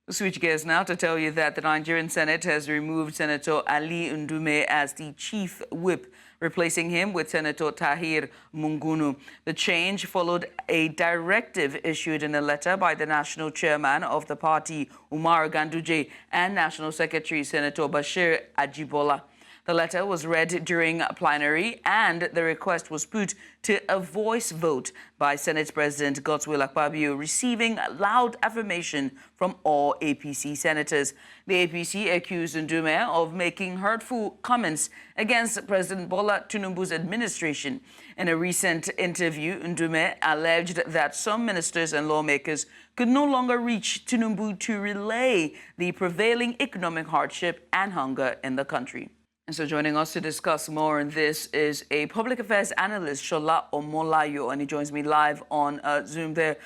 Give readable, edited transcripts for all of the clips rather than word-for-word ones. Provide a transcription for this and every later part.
Switch gears now to tell you that the Nigerian Senate has removed Senator Ali Ndume as the chief whip, replacing him with Senator Tahir Monguno. The change followed a directive issued in a letter by the national chairman of the party, Umar Ganduje, and National Secretary Senator Bashir Ajibola. The letter was read during plenary, and the request was put to a voice vote by Senate President Godswill Akpabio, receiving loud affirmation from all APC senators. The APC accused Ndume of making hurtful comments against President Bola Tinubu's administration. In a recent interview, Ndume alleged that some ministers and lawmakers could no longer reach Tinubu to relay the prevailing economic hardship and hunger in the country. And so joining us to discuss more on this is a public affairs analyst, Shola Omolayo, and he joins me live on Zoom there.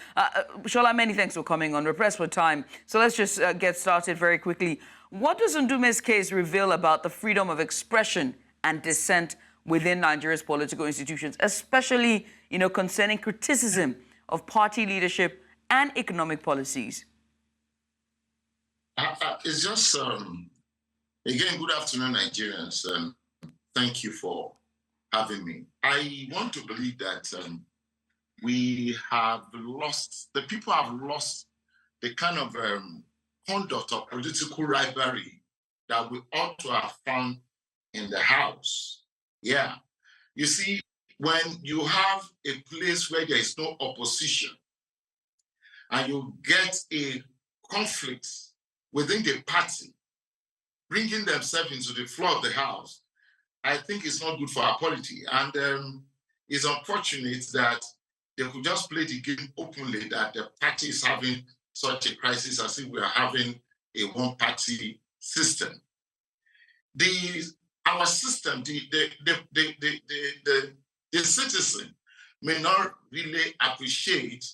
Shola, many thanks for coming on. We're pressed for time, so let's just get started very quickly. What does Ndume's case reveal about the freedom of expression and dissent within Nigeria's political institutions, especially, concerning criticism of party leadership and economic policies? It's just... Again, good afternoon, Nigerians. Thank you for having me. I want to believe that the people have lost the kind of conduct of political rivalry that we ought to have found in the House. Yeah. You see, when you have a place where there is no opposition and you get a conflict within the party, bringing themselves into the floor of the House, I think it's not good for our polity. And it's unfortunate that they could just play the game openly that the party is having such a crisis as if we are having a one-party system. Our system, the citizen may not really appreciate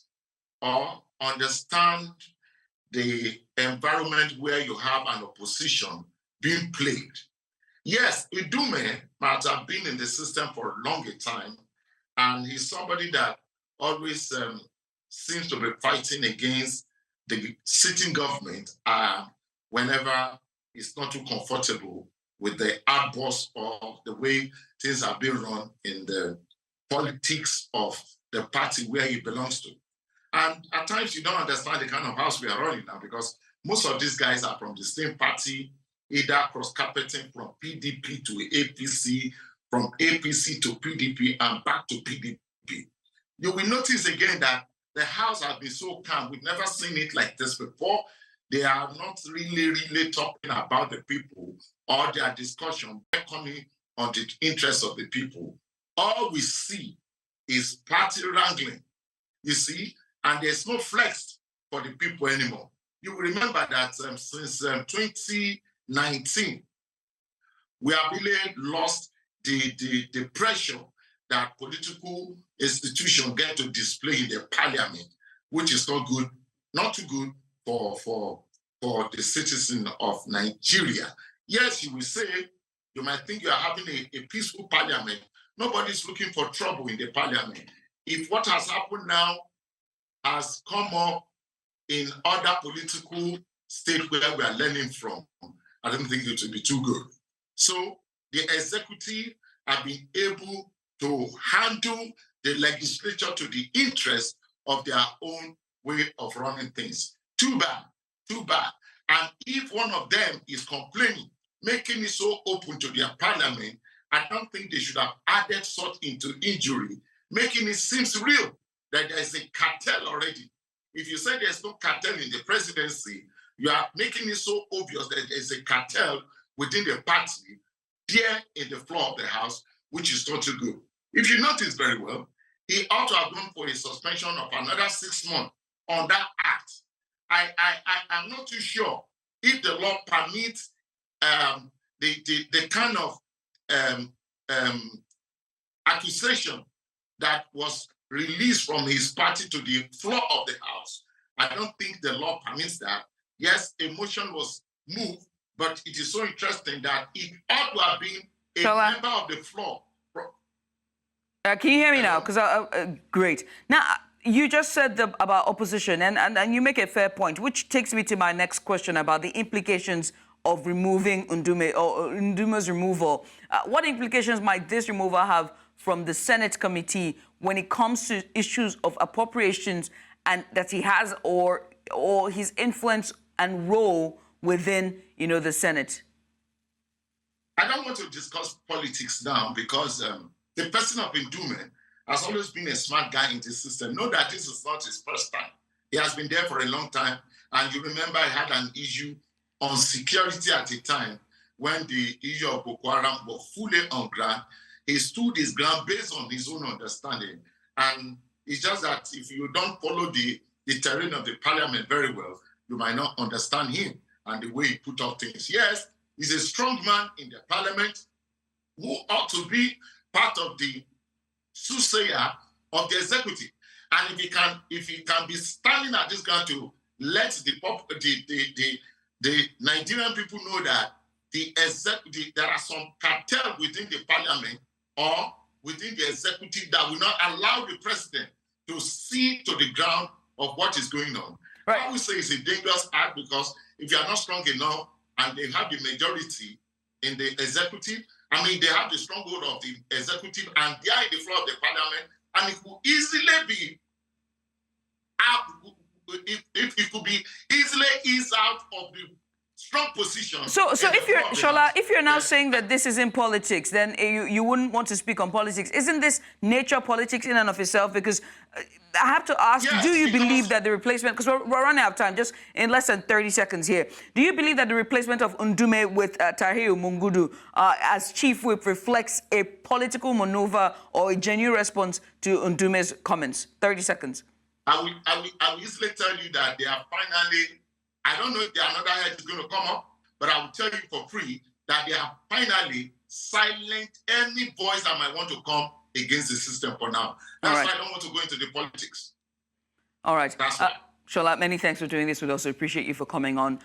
or understand the environment where you have an opposition being played. Yes, Ndume might have been in the system for a longer time, and he's somebody that always seems to be fighting against the sitting government whenever it's not too comfortable with the outburst of the way things are being run in the politics of the party where he belongs to. And at times you don't understand the kind of house we are running now, because most of these guys are from the same party, either cross-carpeting from PDP to APC, from APC to PDP, and back to PDP. You will notice again that the House has been so calm. We've never seen it like this before. They are not really talking about the people or their discussion, coming on the interests of the people. All we see is party wrangling, you see, and there's no flex for the people anymore. You will remember that since 2019, we have really lost the pressure that political institutions get to display in the parliament, which is not good, not too good for the citizen of Nigeria. Yes, you will say, you might think you are having a peaceful parliament. Nobody's looking for trouble in the parliament. If what has happened now has come up in other political states where we are learning from, I don't think it will be too good. So the executive have been able to handle the legislature to the interest of their own way of running things. Too bad, too bad. And if one of them is complaining, making it so open to their parliament, I don't think they should have added salt into injury, making it seem real that there's a cartel already. If you say there's no cartel in the presidency, you are making it so obvious that there's a cartel within the party there in the floor of the House, which is not too good. If you notice very well, he ought to have gone for a suspension of another 6 months on that act. I'm not too sure if the law permits the kind of accusation that was released from his party to the floor of the House. I don't think the law permits that. Yes, a motion was moved, but it is so interesting that it ought to have been a member of the floor. Can you hear me now? Because great. Now, You just said about opposition, and you make a fair point, which takes me to my next question about the implications of removing Ndume or Ndume's removal. What implications might this removal have from the Senate committee when it comes to issues of appropriations and that he has or his influence and role within, the Senate? I don't want to discuss politics now because the person of Ndume has always been a smart guy in the system. Know that this is not his first time. He has been there for a long time. And you remember I had an issue on security at the time when the issue of Boko Haram was fully on ground. He stood his ground based on his own understanding. And it's just that if you don't follow the terrain of the parliament very well, you might not understand him and the way he put up things. Yes, he's a strong man in the parliament who ought to be part of the soothsayer of the executive. And if he can be standing at this ground to let the Nigerian people know that there are some cartel within the parliament or within the executive that will not allow the president to see to the ground of what is going on. Right. I would say it's a dangerous act because if you are not strong enough and they have the majority in the executive, they have the stronghold of the executive and they are in the floor of the parliament, and it could easily be it could be easily eased out of the strong position. So if you're now saying that this is in politics, then you wouldn't want to speak on politics. Isn't this nature politics in and of itself? Because I have to ask, yes, do you believe that the replacement, because we're running out of time, just in less than 30 seconds here, do you believe that the replacement of Ndume with Tahir Monguno as chief whip reflects a political maneuver or a genuine response to Ndume's comments? 30 seconds. I will easily tell you that they are finally, I don't know if another head is going to come up, but I will tell you for free that they have finally silenced any voice that might want to come against the system for now. That's why I don't want to go into the politics. All right. That's why. Shola, many thanks for doing this. We also appreciate you for coming on.